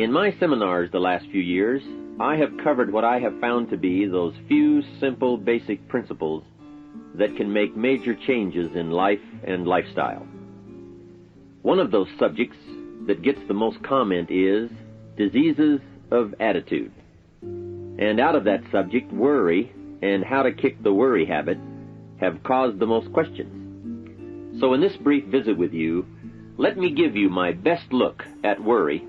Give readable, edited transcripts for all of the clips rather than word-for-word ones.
In my seminars the last few years, I have covered what I have found to be those few simple basic principles that can make major changes in life and lifestyle. One of those subjects that gets the most comment is diseases of attitude. And out of that subject, worry and how to kick the worry habit have caused the most questions. So in this brief visit with you, let me give you my best look at worry,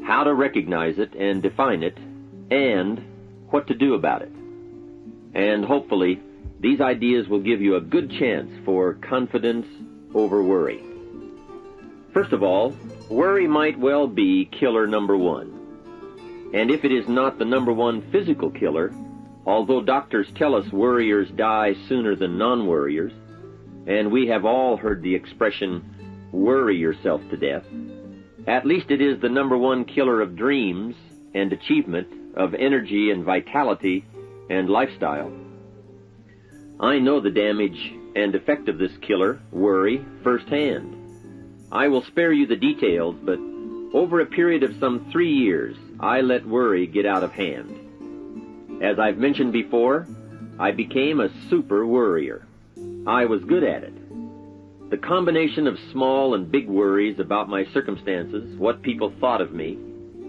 how to recognize it and define it, and what to do about it. And hopefully, these ideas will give you a good chance for confidence over worry. First of all, worry might well be killer number one. And if it is not the number one physical killer, although doctors tell us worriers die sooner than non-worriers, and we have all heard the expression, worry yourself to death, at least it is the number one killer of dreams and achievement, of energy and vitality and lifestyle. I know the damage and effect of this killer, worry, firsthand. I will spare you the details, but over a period of some 3 years, I let worry get out of hand. As I've mentioned before, I became a super worrier. I was good at it. The combination of small and big worries about my circumstances, what people thought of me,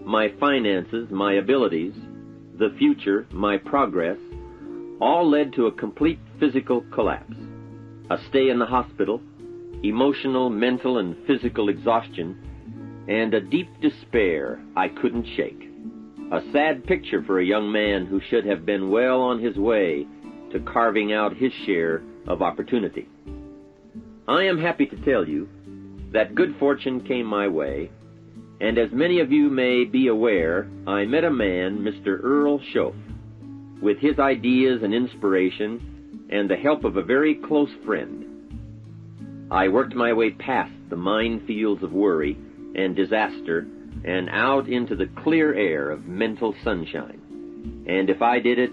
my finances, my abilities, the future, my progress, all led to a complete physical collapse, a stay in the hospital, emotional, mental, and physical exhaustion, and a deep despair I couldn't shake. A sad picture for a young man who should have been well on his way to carving out his share of opportunity. I am happy to tell you that good fortune came my way, and as many of you may be aware, I met a man, Mr. Earl Shoaff, with his ideas and inspiration and the help of a very close friend. I worked my way past the minefields of worry and disaster and out into the clear air of mental sunshine. And if I did it,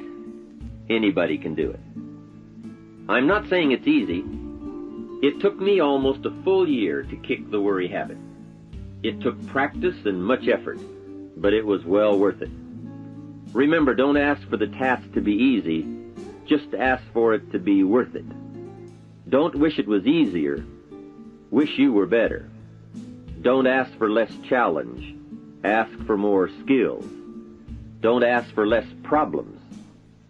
anybody can do it. I'm not saying it's easy. It took me almost a full year to kick the worry habit. It took practice and much effort, but it was well worth it. Remember, don't ask for the task to be easy, just ask for it to be worth it. Don't wish it was easier, wish you were better. Don't ask for less challenge, ask for more skills. Don't ask for less problems,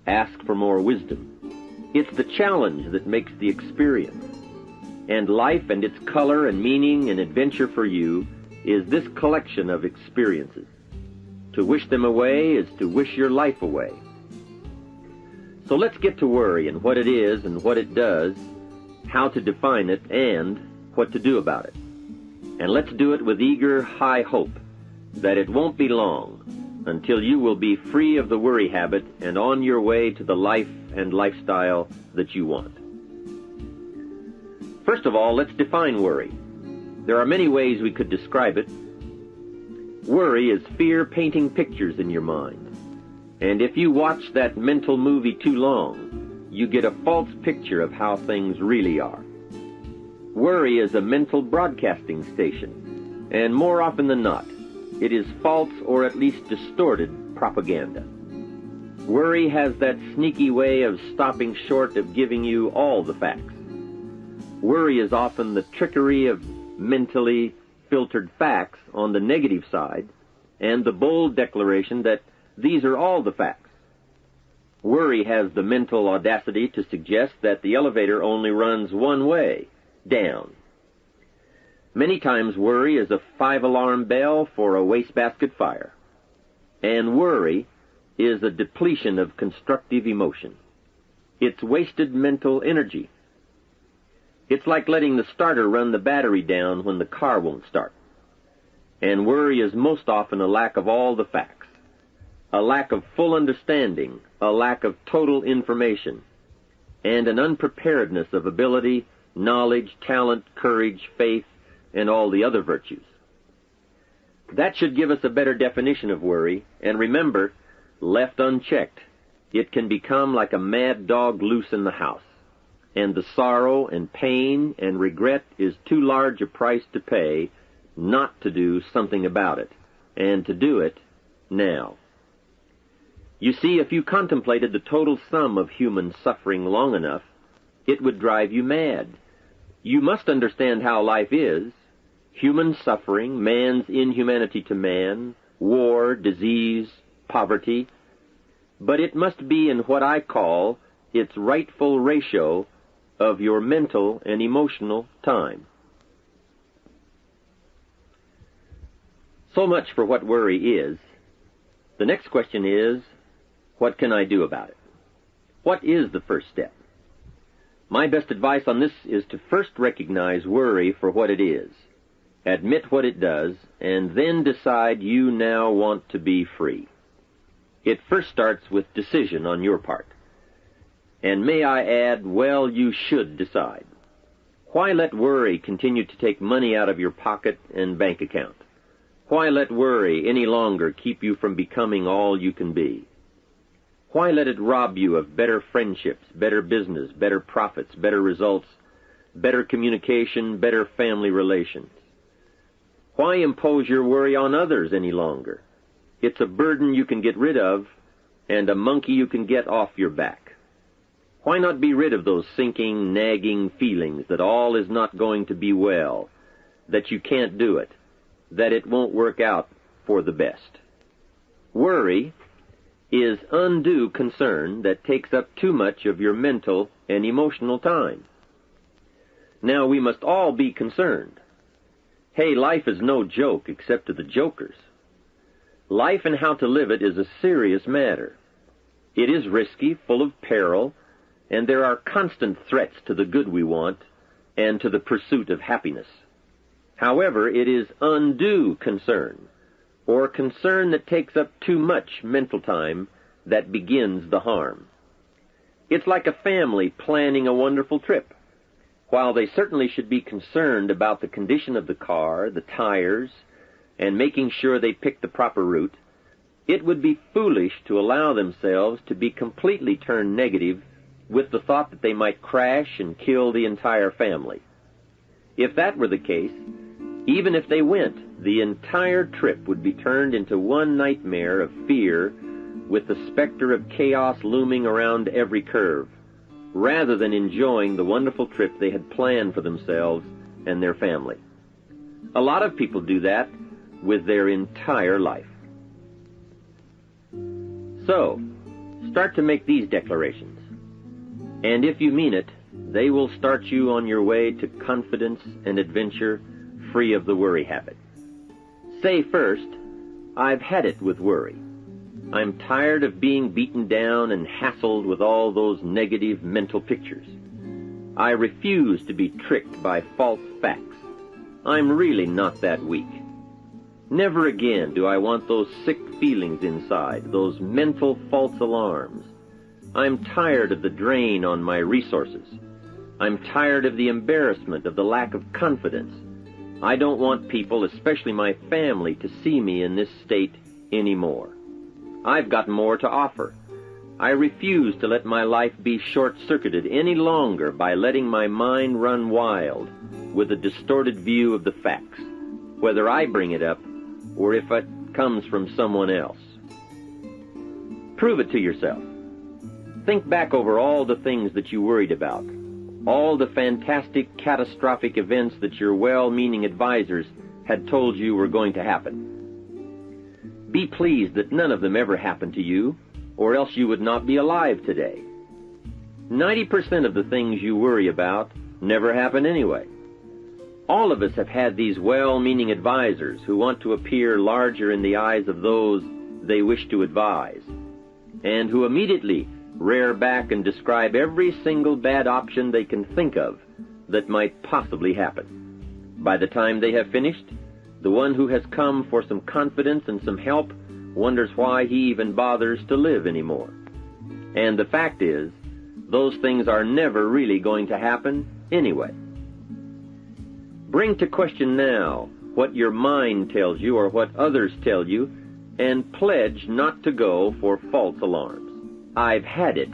ask for more wisdom. It's the challenge that makes the experience. And life and its color and meaning and adventure for you is this collection of experiences. To wish them away is to wish your life away. So let's get to worry and what it is and what it does, how to define it, and what to do about it. And let's do it with eager, high hope that it won't be long until you will be free of the worry habit and on your way to the life and lifestyle that you want. First of all, let's define worry. There are many ways we could describe it. Worry is fear painting pictures in your mind. And if you watch that mental movie too long, you get a false picture of how things really are. Worry is a mental broadcasting station, and more often than not, it is false or at least distorted propaganda. Worry has that sneaky way of stopping short of giving you all the facts. Worry is often the trickery of mentally filtered facts on the negative side and the bold declaration that these are all the facts. Worry has the mental audacity to suggest that the elevator only runs one way, down. Many times worry is a 5-alarm bell for a wastebasket fire. And worry is a depletion of constructive emotion. It's wasted mental energy. It's like letting the starter run the battery down when the car won't start. And worry is most often a lack of all the facts, a lack of full understanding, a lack of total information, and an unpreparedness of ability, knowledge, talent, courage, faith, and all the other virtues. That should give us a better definition of worry, and remember, left unchecked, it can become like a mad dog loose in the house. And the sorrow and pain and regret is too large a price to pay not to do something about it, and to do it now. You see, if you contemplated the total sum of human suffering long enough, it would drive you mad. You must understand how life is: human suffering, man's inhumanity to man, war, disease, poverty. But it must be in what I call its rightful ratio of your mental and emotional time. So much for what worry is. The next question is, what can I do about it? What is the first step? My best advice on this is to first recognize worry for what it is, admit what it does, and then decide you now want to be free. It first starts with decision on your part. And may I add, well, you should decide. Why let worry continue to take money out of your pocket and bank account? Why let worry any longer keep you from becoming all you can be? Why let it rob you of better friendships, better business, better profits, better results, better communication, better family relations? Why impose your worry on others any longer? It's a burden you can get rid of and a monkey you can get off your back. Why not be rid of those sinking, nagging feelings that all is not going to be well, that you can't do it, that it won't work out for the best? Worry is undue concern that takes up too much of your mental and emotional time. Now, we must all be concerned. Hey, life is no joke except to the jokers. Life and how to live it is a serious matter. It is risky, full of peril, and there are constant threats to the good we want and to the pursuit of happiness. However, it is undue concern, or concern that takes up too much mental time, that begins the harm. It's like a family planning a wonderful trip. While they certainly should be concerned about the condition of the car, the tires, and making sure they pick the proper route, it would be foolish to allow themselves to be completely turned negative with the thought that they might crash and kill the entire family. If that were the case, even if they went, the entire trip would be turned into one nightmare of fear, with the specter of chaos looming around every curve, rather than enjoying the wonderful trip they had planned for themselves and their family. A lot of people do that with their entire life. So, start to make these declarations. And if you mean it, they will start you on your way to confidence and adventure, free of the worry habit. Say first, I've had it with worry. I'm tired of being beaten down and hassled with all those negative mental pictures. I refuse to be tricked by false facts. I'm really not that weak. Never again do I want those sick feelings inside, those mental false alarms. I'm tired of the drain on my resources. I'm tired of the embarrassment of the lack of confidence. I don't want people, especially my family, to see me in this state anymore. I've got more to offer. I refuse to let my life be short-circuited any longer by letting my mind run wild with a distorted view of the facts, whether I bring it up or if it comes from someone else. Prove it to yourself. Think back over all the things that you worried about, all the fantastic, catastrophic events that your well-meaning advisors had told you were going to happen. Be pleased that none of them ever happened to you, or else you would not be alive today. 90% of the things you worry about never happen anyway. All of us have had these well-meaning advisors who want to appear larger in the eyes of those they wish to advise, and who immediately rear back and describe every single bad option they can think of that might possibly happen. By the time they have finished, the one who has come for some confidence and some help wonders why he even bothers to live anymore. And the fact is, those things are never really going to happen anyway. Bring to question now what your mind tells you or what others tell you, and pledge not to go for false alarms. I've had it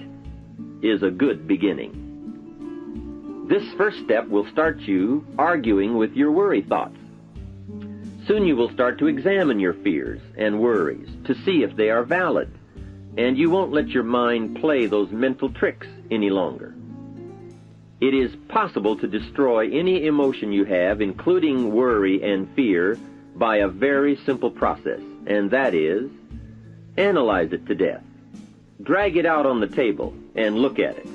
is a good beginning. This first step will start you arguing with your worry thoughts. Soon you will start to examine your fears and worries to see if they are valid, and you won't let your mind play those mental tricks any longer. It is possible to destroy any emotion you have, including worry and fear, by a very simple process, and that is, analyze it to death. Drag it out on the table and look at it.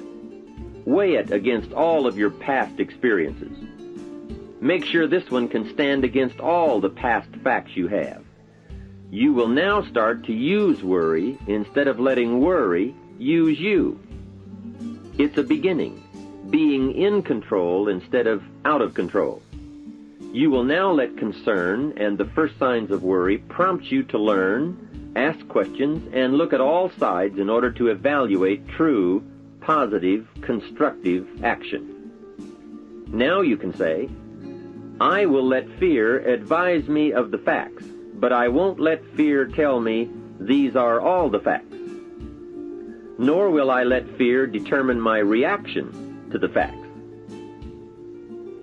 Weigh it against all of your past experiences. Make sure this one can stand against all the past facts you have. You will now start to use worry instead of letting worry use you. It's a beginning, being in control instead of out of control. You will now let concern and the first signs of worry prompt you to learn, ask questions, and look at all sides in order to evaluate true, positive, constructive action. Now you can say, I will let fear advise me of the facts, but I won't let fear tell me these are all the facts. Nor will I let fear determine my reaction to the facts.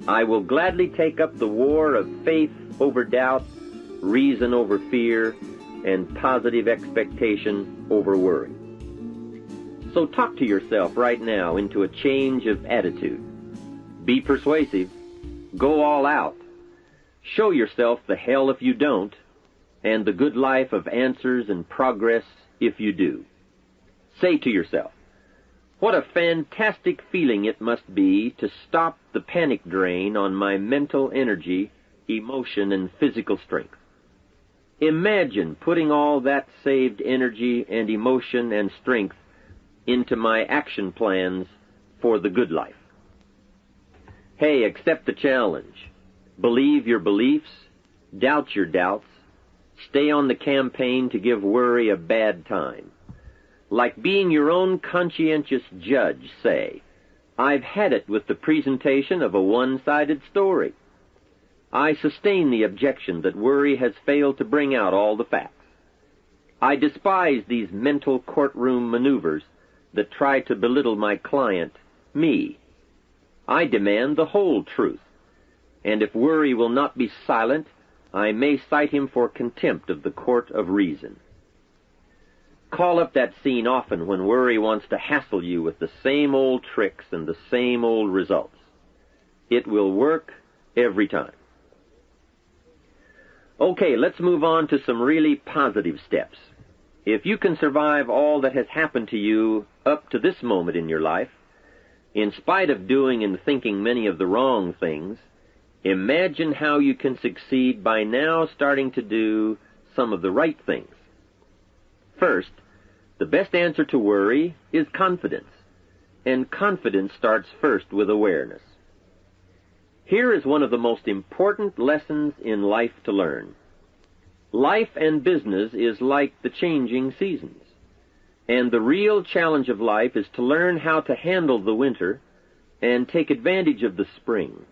I will gladly take up the war of faith over doubt, reason over fear, and positive expectation over worry. So talk to yourself right now into a change of attitude. Be persuasive. Go all out. Show yourself the hell if you don't, and the good life of answers and progress if you do. Say to yourself, what a fantastic feeling it must be to stop the panic drain on my mental energy, emotion, and physical strength. Imagine putting all that saved energy and emotion and strength into my action plans for the good life. Hey, accept the challenge. Believe your beliefs, doubt your doubts, stay on the campaign to give worry a bad time. Like being your own conscientious judge, say, I've had it with the presentation of a one-sided story. I sustain the objection that worry has failed to bring out all the facts. I despise these mental courtroom maneuvers that try to belittle my client, me. I demand the whole truth, and if worry will not be silent, I may cite him for contempt of the court of reason. Call up that scene often when worry wants to hassle you with the same old tricks and the same old results. It will work every time. Okay, let's move on to some really positive steps. If you can survive all that has happened to you up to this moment in your life, in spite of doing and thinking many of the wrong things, imagine how you can succeed by now starting to do some of the right things. First, the best answer to worry is confidence, and confidence starts first with awareness. Here is one of the most important lessons in life to learn. Life and business is like the changing seasons, and the real challenge of life is to learn how to handle the winter and take advantage of the spring.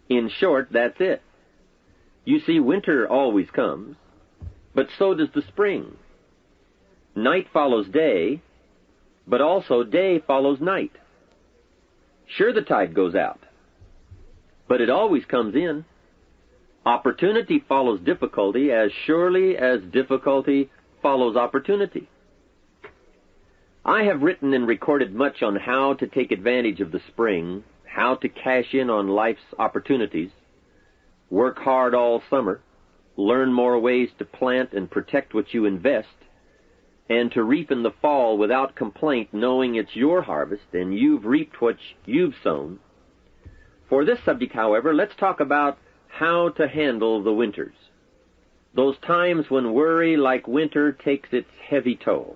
In short, that's it. You see, winter always comes, but so does the spring. Night follows day, but also day follows night. Sure, the tide goes out, but it always comes in. Opportunity follows difficulty as surely as difficulty follows opportunity. I have written and recorded much on how to take advantage of the spring, how to cash in on life's opportunities, work hard all summer, learn more ways to plant and protect what you invest, and to reap in the fall without complaint, knowing it's your harvest and you've reaped what you've sown. For this subject, however, let's talk about how to handle the winters, those times when worry, like winter, takes its heavy toll.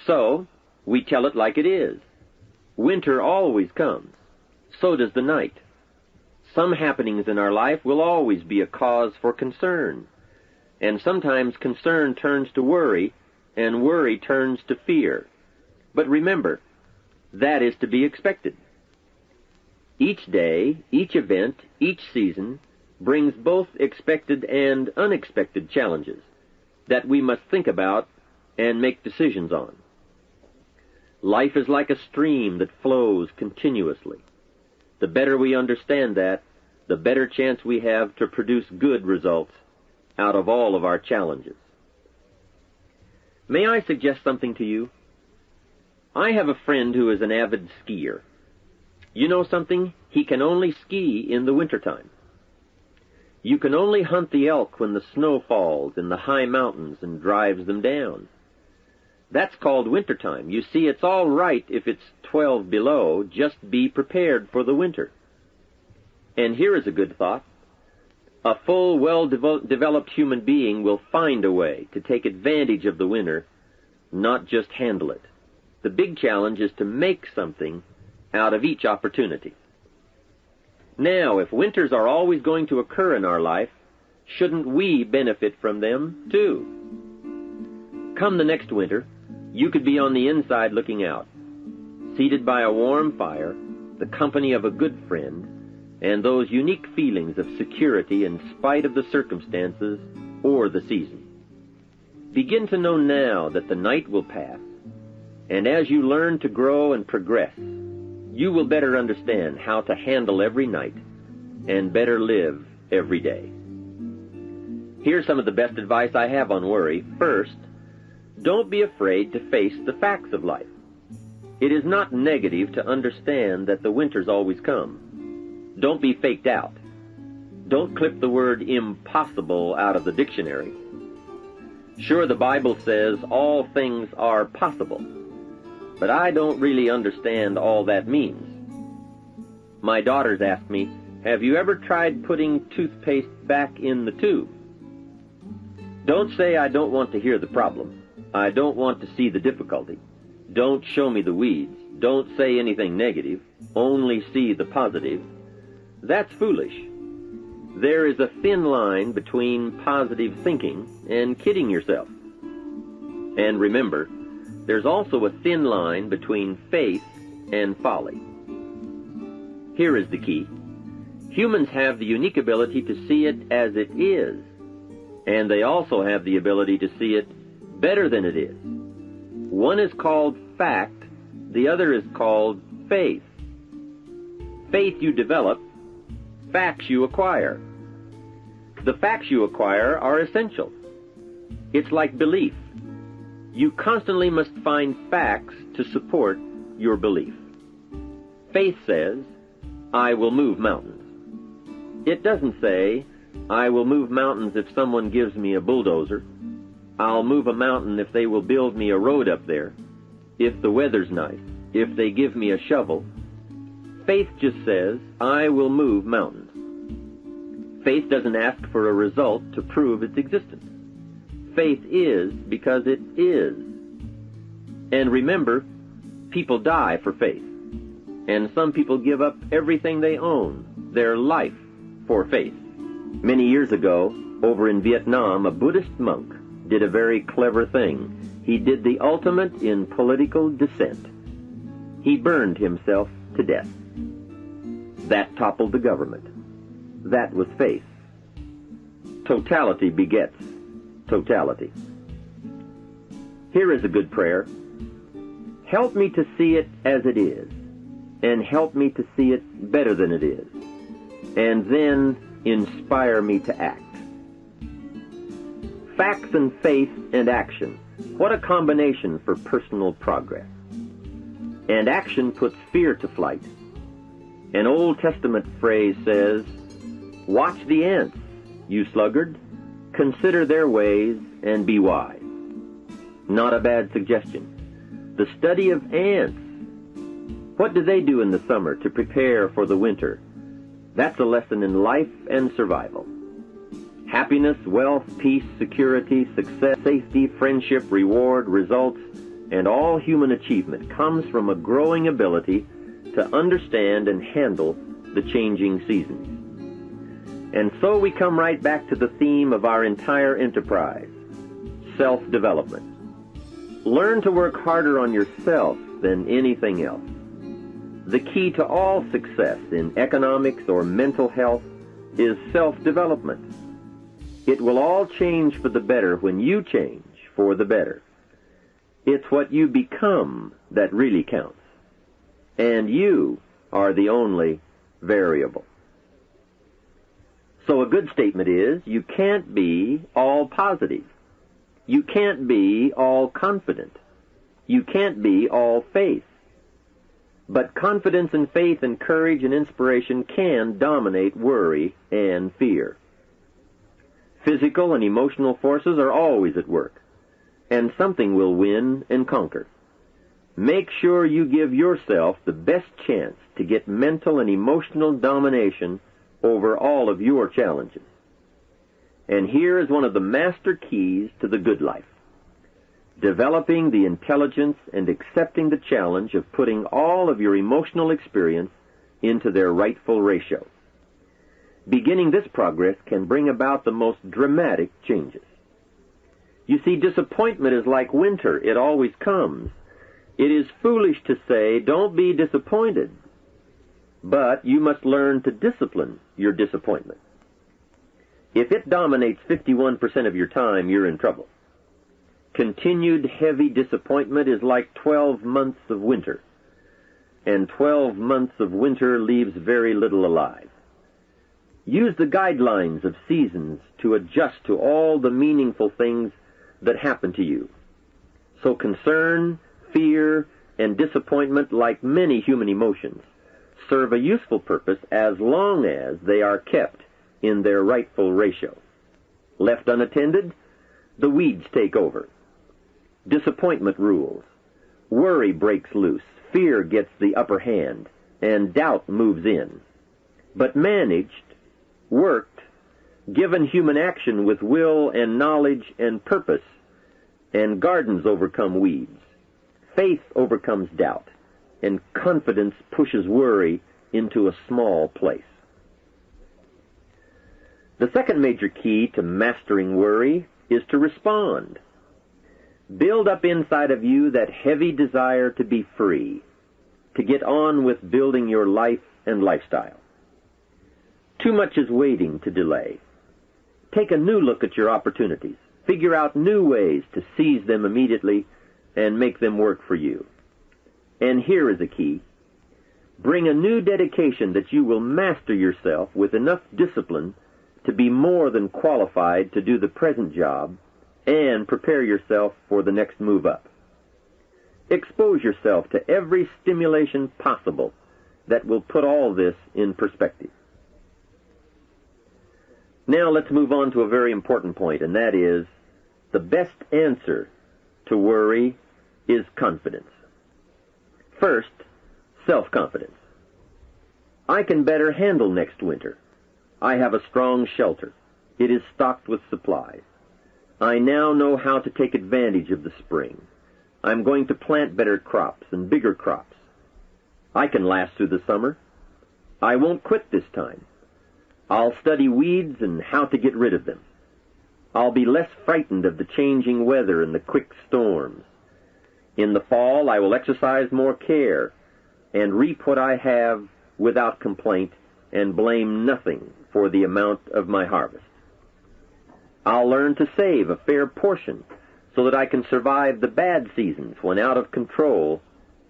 So, we tell it like it is. Winter always comes. So does the night. Some happenings in our life will always be a cause for concern, and sometimes concern turns to worry, and worry turns to fear. But remember, that is to be expected. Each day, each event, each season brings both expected and unexpected challenges that we must think about and make decisions on. Life is like a stream that flows continuously. The better we understand that, the better chance we have to produce good results out of all of our challenges. May I suggest something to you? I have a friend who is an avid skier. You know something? He can only ski in the wintertime. You can only hunt the elk when the snow falls in the high mountains and drives them down. That's called wintertime. You see, it's all right if it's 12 below. Just be prepared for the winter. And here is a good thought. A full, well-developed human being will find a way to take advantage of the winter, not just handle it. The big challenge is to make something out of each opportunity. Now, if winters are always going to occur in our life, shouldn't we benefit from them too? Come the next winter, you could be on the inside looking out, seated by a warm fire, the company of a good friend, and those unique feelings of security in spite of the circumstances or the season. Begin to know now that the night will pass, and as you learn to grow and progress, you will better understand how to handle every night and better live every day. Here's some of the best advice I have on worry. First, don't be afraid to face the facts of life. It is not negative to understand that the winters always come. Don't be faked out. Don't clip the word impossible out of the dictionary. Sure, the Bible says all things are possible, but I don't really understand all that means. My daughters ask me, have you ever tried putting toothpaste back in the tube? Don't say I don't want to hear the problem. I don't want to see the difficulty. Don't show me the weeds. Don't say anything negative. Only see the positive. That's foolish. There is a thin line between positive thinking and kidding yourself. And remember, there's also a thin line between faith and folly. Here is the key. Humans have the unique ability to see it as it is, and they also have the ability to see it better than it is. One is called fact, the other is called faith. Faith you develop, facts you acquire. The facts you acquire are essential. It's like belief. You constantly must find facts to support your belief. Faith says, I will move mountains. It doesn't say, I will move mountains if someone gives me a bulldozer. I'll move a mountain if they will build me a road up there, if the weather's nice, if they give me a shovel. Faith just says, I will move mountains. Faith doesn't ask for a result to prove its existence. Faith is because it is. And remember, people die for faith. And some people give up everything they own, their life, for faith. Many years ago, over in Vietnam, a Buddhist monk did a very clever thing. He did the ultimate in political dissent. He burned himself to death. That toppled the government. That was faith. Totality begets totality. Here is a good prayer. Help me to see it as it is, and help me to see it better than it is, and then inspire me to act. Facts and faith and action. What a combination for personal progress. And action puts fear to flight. An Old Testament phrase says, watch the ants, you sluggard. Consider their ways and be wise. Not a bad suggestion. The study of ants. What do they do in the summer to prepare for the winter? That's a lesson in life and survival. Happiness, wealth, peace, security, success, safety, friendship, reward, results, and all human achievement comes from a growing ability to understand and handle the changing seasons. And so we come right back to the theme of our entire enterprise, self-development. Learn to work harder on yourself than anything else. The key to all success in economics or mental health is self-development. It will all change for the better when you change for the better. It's what you become that really counts. And you are the only variable. So a good statement is, you can't be all positive. You can't be all confident. You can't be all faith. But confidence and faith and courage and inspiration can dominate worry and fear. Physical and emotional forces are always at work, and something will win and conquer. Make sure you give yourself the best chance to get mental and emotional domination over all of your challenges. And here is one of the master keys to the good life: developing the intelligence and accepting the challenge of putting all of your emotional experience into their rightful ratio. Beginning this progress can bring about the most dramatic changes. You see, disappointment is like winter. It always comes. It is foolish to say, don't be disappointed. But you must learn to discipline your disappointment. If it dominates 51% of your time, you're in trouble. Continued heavy disappointment is like 12 months of winter, and 12 months of winter leaves very little alive. Use the guidelines of seasons to adjust to all the meaningful things that happen to you. So concern, fear, and disappointment, like many human emotions, serve a useful purpose as long as they are kept in their rightful ratio. Left unattended, the weeds take over. Disappointment rules. Worry breaks loose. Fear gets the upper hand, and doubt moves in. But managed, worked, given human action with will and knowledge and purpose, and gardens overcome weeds. Faith overcomes doubt, and confidence pushes worry into a small place. The second major key to mastering worry is to respond. Build up inside of you that heavy desire to be free, to get on with building your life and lifestyle. Too much is waiting to delay. Take a new look at your opportunities. Figure out new ways to seize them immediately and make them work for you. And here is a key. Bring a new dedication that you will master yourself with enough discipline to be more than qualified to do the present job and prepare yourself for the next move up. Expose yourself to every stimulation possible that will put all this in perspective. Now let's move on to a very important point, and that is, the best answer to worry is confidence. First, self-confidence. I can better handle next winter. I have a strong shelter. It is stocked with supplies. I now know how to take advantage of the spring. I'm going to plant better crops and bigger crops. I can last through the summer. I won't quit this time. I'll study weeds and how to get rid of them. I'll be less frightened of the changing weather and the quick storms. In the fall, I will exercise more care and reap what I have without complaint and blame nothing for the amount of my harvest. I'll learn to save a fair portion so that I can survive the bad seasons when, out of control,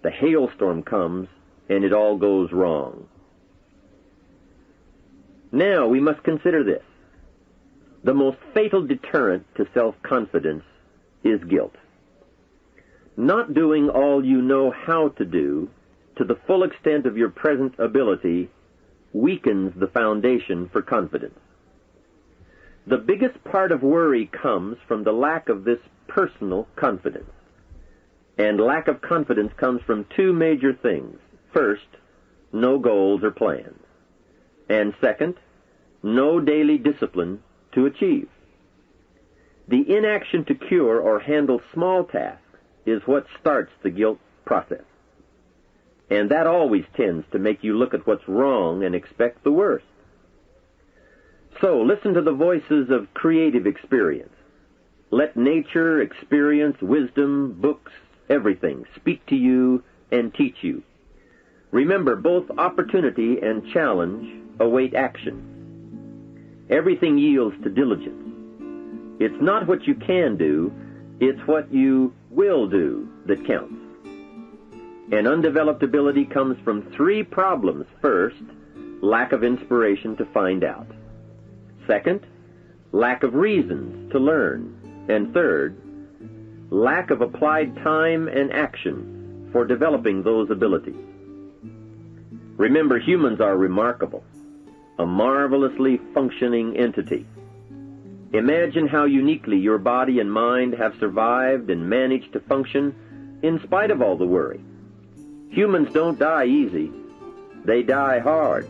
the hailstorm comes and it all goes wrong. Now we must consider this. The most fatal deterrent to self-confidence is guilt. Not doing all you know how to do to the full extent of your present ability weakens the foundation for confidence. The biggest part of worry comes from the lack of this personal confidence. And lack of confidence comes from two major things. First, no goals or plans. And second, no daily discipline to achieve. The inaction to cure or handle small tasks is what starts the guilt process. And that always tends to make you look at what's wrong and expect the worst. So listen to the voices of creative experience. Let nature, experience, wisdom, books, everything speak to you and teach you. Remember, both opportunity and challenge await action. Everything yields to diligence. It's not what you can do, it's what you will do that counts. And undeveloped ability comes from three problems. First, lack of inspiration to find out. Second, lack of reasons to learn. And third, lack of applied time and action for developing those abilities. Remember, humans are remarkable, a marvelously functioning entity. Imagine how uniquely your body and mind have survived and managed to function in spite of all the worry. Humans don't die easy. They die hard.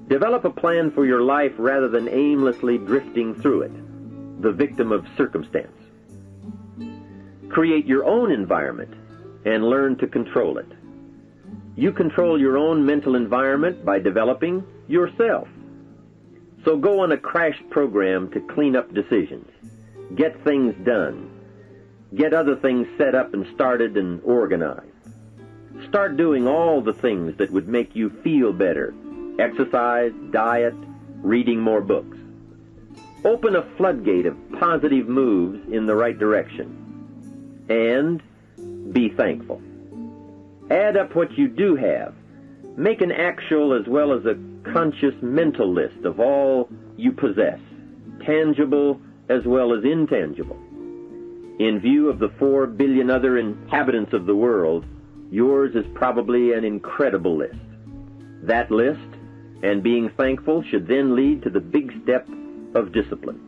Develop a plan for your life rather than aimlessly drifting through it, the victim of circumstance. Create your own environment and learn to control it. You control your own mental environment by developing yourself. So go on a crash program to clean up decisions, get things done, get other things set up and started and organized. Start doing all the things that would make you feel better: exercise, diet, reading more books. Open a floodgate of positive moves in the right direction. And be thankful. Add up what you do have. Make an actual as well as a conscious mental list of all you possess, tangible as well as intangible. In view of the 4 billion other inhabitants of the world, yours is probably an incredible list. That list and being thankful should then lead to the big step of discipline.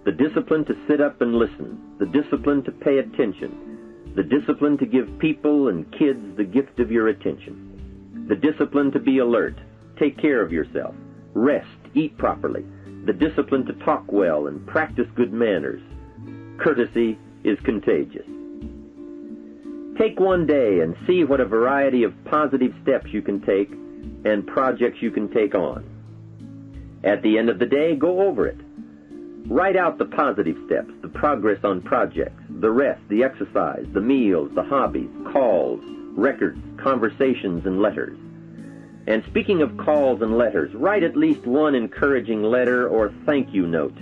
The discipline to sit up and listen, the discipline to pay attention, the discipline to give people and kids the gift of your attention, the discipline to be alert, take care of yourself, rest, eat properly, the discipline to talk well and practice good manners. Courtesy is contagious. Take one day and see what a variety of positive steps you can take and projects you can take on. At the end of the day, go over it. Write out the positive steps, the progress on projects, the rest, the exercise, the meals, the hobbies, calls, records, conversations, and letters. And speaking of calls and letters, write at least one encouraging letter or thank you note,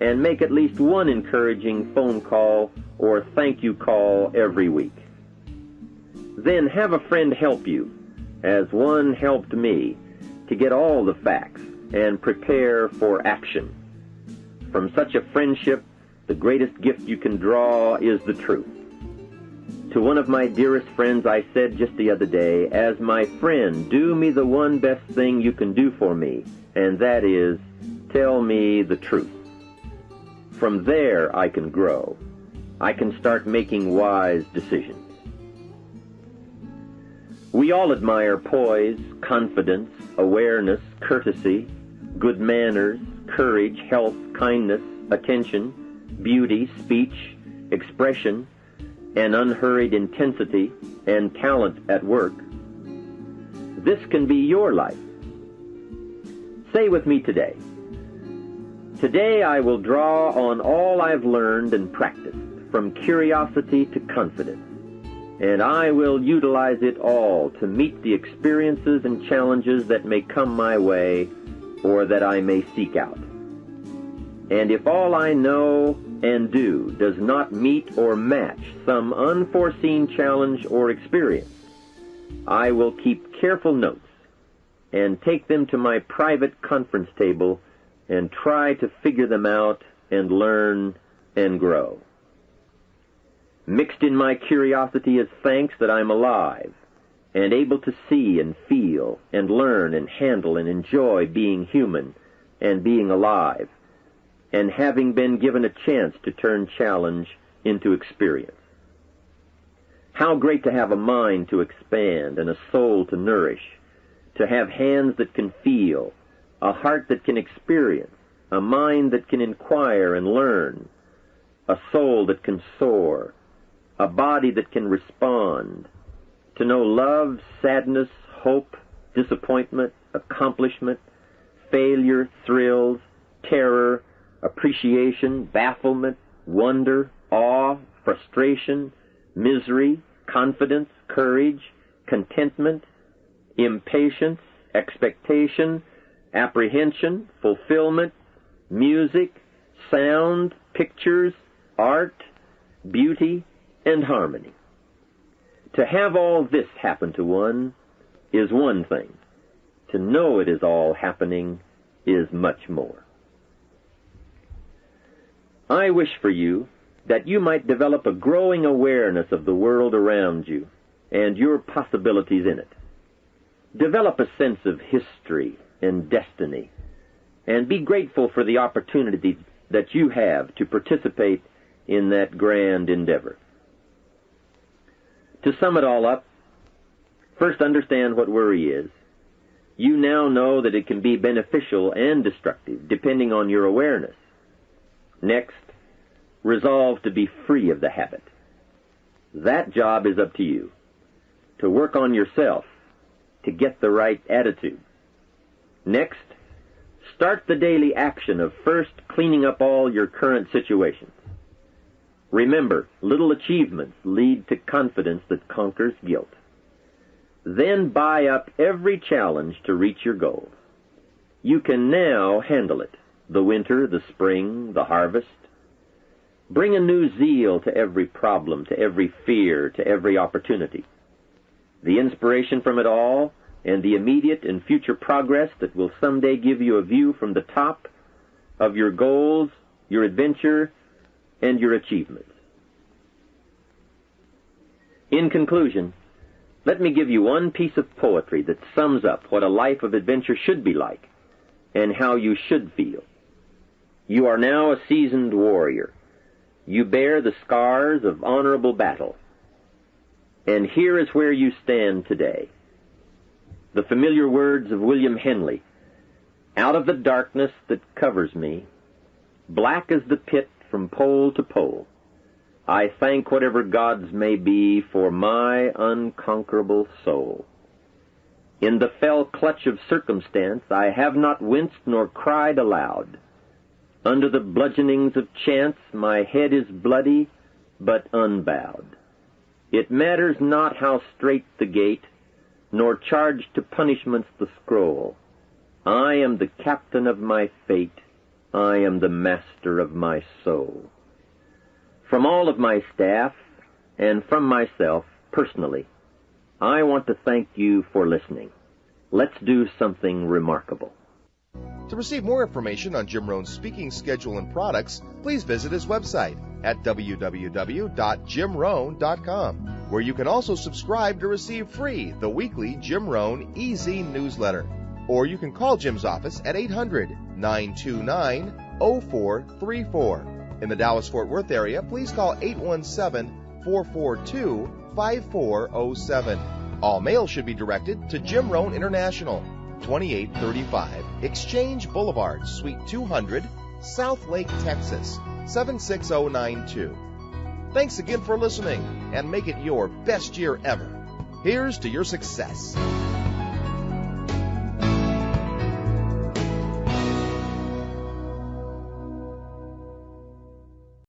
and make at least one encouraging phone call or thank you call every week. Then have a friend help you, as one helped me, to get all the facts and prepare for action. From such a friendship, the greatest gift you can draw is the truth. To one of my dearest friends I said just the other day, as my friend, do me the one best thing you can do for me, and that is, tell me the truth. From there I can grow. I can start making wise decisions. We all admire poise, confidence, awareness, courtesy, good manners, courage, health, kindness, attention, beauty, speech, expression, and unhurried intensity and talent at work. This can be your life. Say with me today, today I will draw on all I've learned and practiced, from curiosity to confidence, and I will utilize it all to meet the experiences and challenges that may come my way or that I may seek out. And if all I know and do does not meet or match some unforeseen challenge or experience, I will keep careful notes and take them to my private conference table and try to figure them out and learn and grow. Mixed in my curiosity is thanks that I'm alive and able to see and feel and learn and handle and enjoy being human and being alive, and having been given a chance to turn challenge into experience. How great to have a mind to expand and a soul to nourish, to have hands that can feel, a heart that can experience, a mind that can inquire and learn, a soul that can soar, a body that can respond, to know love, sadness, hope, disappointment, accomplishment, failure, thrills, terror, appreciation, bafflement, wonder, awe, frustration, misery, confidence, courage, contentment, impatience, expectation, apprehension, fulfillment, music, sound, pictures, art, beauty, and harmony. To have all this happen to one is one thing. To know it is all happening is much more. I wish for you that you might develop a growing awareness of the world around you and your possibilities in it. Develop a sense of history and destiny, and be grateful for the opportunity that you have to participate in that grand endeavor. To sum it all up, first understand what worry is. You now know that it can be beneficial and destructive, depending on your awareness. Next, resolve to be free of the habit. That job is up to you, to work on yourself, to get the right attitude. Next, start the daily action of first cleaning up all your current situations. Remember, little achievements lead to confidence that conquers guilt. Then buy up every challenge to reach your goals. You can now handle it, the winter, the spring, the harvest. Bring a new zeal to every problem, to every fear, to every opportunity. The inspiration from it all and the immediate and future progress that will someday give you a view from the top of your goals, your adventure, and your achievements. In conclusion, let me give you one piece of poetry that sums up what a life of adventure should be like and how you should feel. You are now a seasoned warrior. You bear the scars of honorable battle. And here is where you stand today. The familiar words of William Henley, "Out of the darkness that covers me, black as the pit from pole to pole, I thank whatever gods may be for my unconquerable soul. In the fell clutch of circumstance I have not winced nor cried aloud. Under the bludgeonings of chance my head is bloody but unbowed. It matters not how strait the gate, nor charged to punishments the scroll. I am the captain of my fate, I am the master of my soul." From all of my staff, and from myself, personally, I want to thank you for listening. Let's do something remarkable. To receive more information on Jim Rohn's speaking schedule and products, please visit his website at www.jimrohn.com, where you can also subscribe to receive free the weekly Jim Rohn Easy newsletter. Or you can call Jim's office at 800-929-0434. In the Dallas-Fort Worth area, please call 817-442-5407. All mail should be directed to Jim Rohn International, 2835 Exchange Boulevard, Suite 200, South Lake, Texas, 76092. Thanks again for listening, and make it your best year ever. Here's to your success.